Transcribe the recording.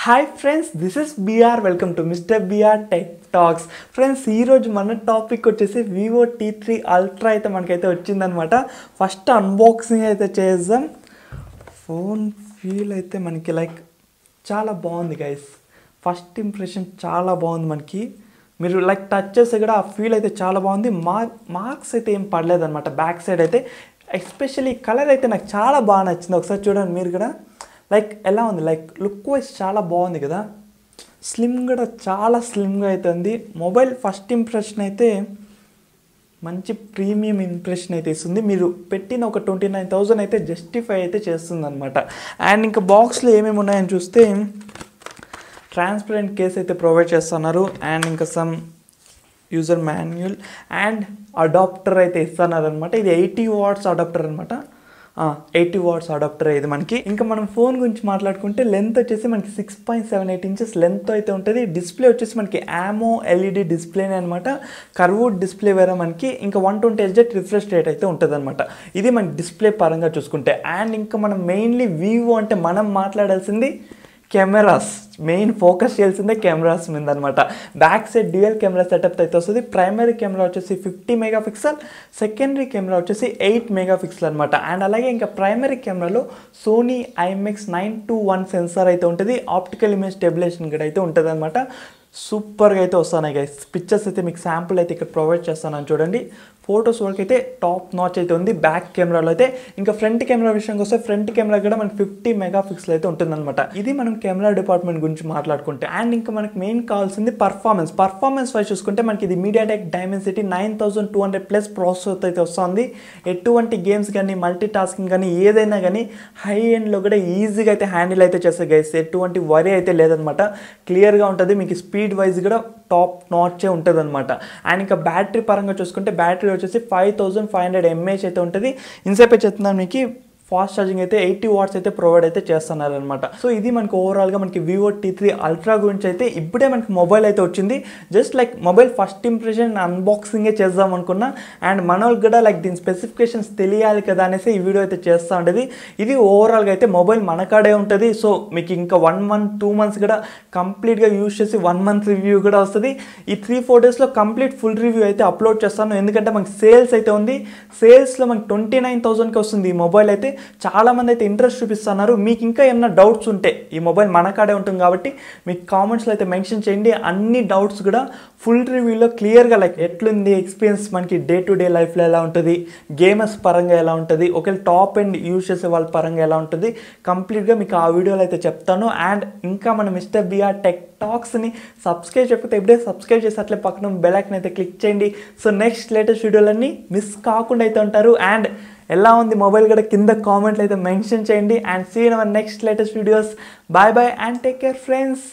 Hi friends, this is BR. Welcome to Mr. BR Tech Talks. Friends, ఈ రోజు మన topic వచ్చేసి Vivo T3 Ultra అయితే మనకైతే వచ్చిందనమాట. ఫస్ట్ అన్బాక్సింగ్ అయితే చేద్దాం. ఫోన్ ఫీల్ అయితే మనకి చాలా బాగుంది గైస్. ఫస్ట్ ఇంప్రెషన్ చాలా బాగుంది మనకి. మీరు టచ్ చేస్తే కూడా ఆ ఫీల్ అయితే చాలా బాగుంది. మార్క్స్ అయితే ఏం పడలేదన్నమాట బ్యాక్ సైడ్ అయితే. ఎస్పెషల్లీ కలర్ అయితే నాకు చాలా బాగా నచ్చింది. ఒకసారి చూడండి మీరు కూడా. ఎలా ఉంది లుక్ వైజ్ చాలా బాగుంది కదా. స్లిమ్ కూడా చాలా స్లిమ్గా అయితే ఉంది. మొబైల్ ఫస్ట్ ఇంప్రెషన్ అయితే మంచి ప్రీమియం ఇంప్రెషన్ అయితే ఇస్తుంది. మీరు పెట్టిన ఒక 29,000 అయితే జస్టిఫై అయితే చేస్తుంది అనమాట. అండ్ ఇంకా బాక్స్లో ఏమేమి ఉన్నాయని చూస్తే ట్రాన్స్పరెంట్ కేస్ అయితే ప్రొవైడ్ చేస్తున్నారు. అండ్ ఇంకా some user manual and adapter అయితే ఇస్తున్నారు అనమాట. ఇది 80 వాట్స్ అడాప్టర్ అనమాట. 80 వాట్స్ అడాప్టర్ ఇది మనకి. ఇంకా మనం ఫోన్ గురించి మాట్లాడుకుంటే లెంత్ వచ్చేసి మనకి 6.78 ఇంచెస్ లెంత్ అయితే ఉంటుంది. డిస్ప్లే వచ్చేసి మనకి AMO LED డిస్ప్లేనే అనమాట. కర్వ్డ్ డిస్ప్లే వేరే మనకి. ఇంకా 120 Hz రిఫ్రెష్ రేట్ అయితే ఉంటుంది అనమాట. ఇది మనకి డిస్ప్లే పరంగా చూసుకుంటే. అండ్ ఇంకా మనం మెయిన్లీ వివో అంటే మనం మాట్లాడాల్సింది కెమెరాస్. మెయిన్ ఫోకస్ చేయాల్సిందే కెమెరాస్ మీద అనమాట. Back side dual camera setup అయితే వస్తుంది. ప్రైమరీ కెమెరా వచ్చేసి 50 మెగాపిక్సెల్, సెకండరీ కెమెరా వచ్చేసి 8 మెగాపిక్సెల్ అనమాట. అండ్ అలాగే ఇంకా ప్రైమరీ కెమెరాలో సోనీ IMX921 సెన్సార్ అయితే ఉంటుంది. ఆప్టికల్ ఇమేజ్ స్టెబిలైజేషన్ కూడా అయితే ఉంటుంది అనమాట. సూపర్గా అయితే వస్తున్నాయి గైస్. పిక్చర్స్ అయితే మీకు శాంపుల్ అయితే ఇక్కడ ప్రొవైడ్ చేస్తానని చూడండి. ఫొటోస్ వరకు అయితే టాప్ నాచ్ అయితే ఉంది బ్యాక్ కెమెరాలో అయితే. ఇంకా ఫ్రంట్ కెమెరా విషయానికి వస్తే ఫ్రంట్ కెమెరా కూడా మనకి 50 మెగాపిక్సెల్ అయితే ఉంటుందన్నమాట. ఇది మనం కెమెరా డిపార్ట్మెంట్ గురించి మాట్లాడుకుంటే. అండ్ ఇంకా మనకి మెయిన్ కావాల్సింది పర్ఫార్మెన్స్ వైజ్ చూసుకుంటే మనకి ఇది మీడియాటెక్ డైమెన్సిటీ 9200+ ప్రాసెసర్ అయితే వస్తుంది. ఎటువంటి గేమ్స్ కానీ మల్టీ టాస్కింగ్ కానీ ఏదైనా కానీ హై ఎండ్లో కూడా ఈజీగా అయితే హ్యాండిల్ అయితే చేస్తారు గైస్. ఎటువంటి వరీ అయితే లేదనమాట. క్లియర్గా ఉంటుంది. మీకు స్పీడ్ వైజ్ కూడా టాప్ నాచే ఉంటుంది అనమాట. అండ్ ఇంకా బ్యాటరీ పరంగా చూసుకుంటే బ్యాటరీ వచ్చేసి 5500 mAh అయితే ఉంటుంది. ఇన్సేపే చెప్తున్నాను మీకు. ఫాస్ట్ ఛార్జింగ్ అయితే 80 వాట్స్ అయితే ప్రొవైడ్ అయితే చేస్తున్నారు అనమాట. సో ఇది మనకి ఓవరాల్గా మనకి Vivo T3 Ultra గురించి అయితే ఇప్పుడే మనకి మొబైల్ అయితే వచ్చింది. జస్ట్ మొబైల్ ఫస్ట్ ఇంప్రెషన్ అన్బాక్సింగే చేద్దాం అనుకున్నా. అండ్ మన వాళ్ళకి కూడా దీని స్పెసిఫికేషన్స్ తెలియాలి కదా అనేసి ఈ వీడియో అయితే చేస్తూ ఉండేది. ఇది ఓవరాల్గా అయితే మొబైల్ మన కాడే ఉంటుంది. సో మీకు ఇంకా 1 month 2 months కూడా కంప్లీట్గా యూజ్ చేసి 1 month రివ్యూ కూడా వస్తుంది. ఈ 3-4 డేస్లో కంప్లీట్ ఫుల్ రివ్యూ అయితే అప్లోడ్ చేస్తాను. ఎందుకంటే మనకి సేల్స్ అయితే ఉంది. సేల్స్లో మనకి 29,000కి వస్తుంది ఈ మొబైల్ అయితే. చాలామంది అయితే ఇంట్రెస్ట్ చూపిస్తున్నారు. మీకు ఇంకా ఏమైనా డౌట్స్ ఉంటే ఈ మొబైల్ మన కాడే ఉంటుంది కాబట్టి మీకు కామెంట్స్లో అయితే మెన్షన్ చేయండి. అన్ని డౌట్స్ కూడా ఫుల్ రివ్యూలో క్లియర్గా ఎట్లుంది ఎక్స్పీరియన్స్, మనకి డే టు డే లైఫ్లో ఎలా ఉంటుంది, గేమర్స్ పరంగా ఎలా ఉంటుంది, ఒకవేళ టాప్ అండ్ యూజ్ చేసే వాళ్ళ పరంగా ఎలా ఉంటుంది, కంప్లీట్గా మీకు ఆ వీడియోలో అయితే చెప్తాను. అండ్ ఇంకా మన మిస్టర్ బిఆర్ టెక్ టాక్స్ని సబ్స్క్రైబ్ చేయకపోతే ఇప్పుడే సబ్స్క్రైబ్ చేసి అట్లే పక్కన బెల్ ఐకాన్ అయితే క్లిక్ చేయండి. సో నెక్స్ట్ లేటెస్ట్ వీడియోలన్నీ మిస్ కాకుండా అయితే ఉంటారు. అండ్ ఎలా ఉంది మొబైల్ కూడా కింద కామెంట్లు అయితే మెన్షన్ చేయండి. And see you in our next latest videos. Bye bye and take care friends.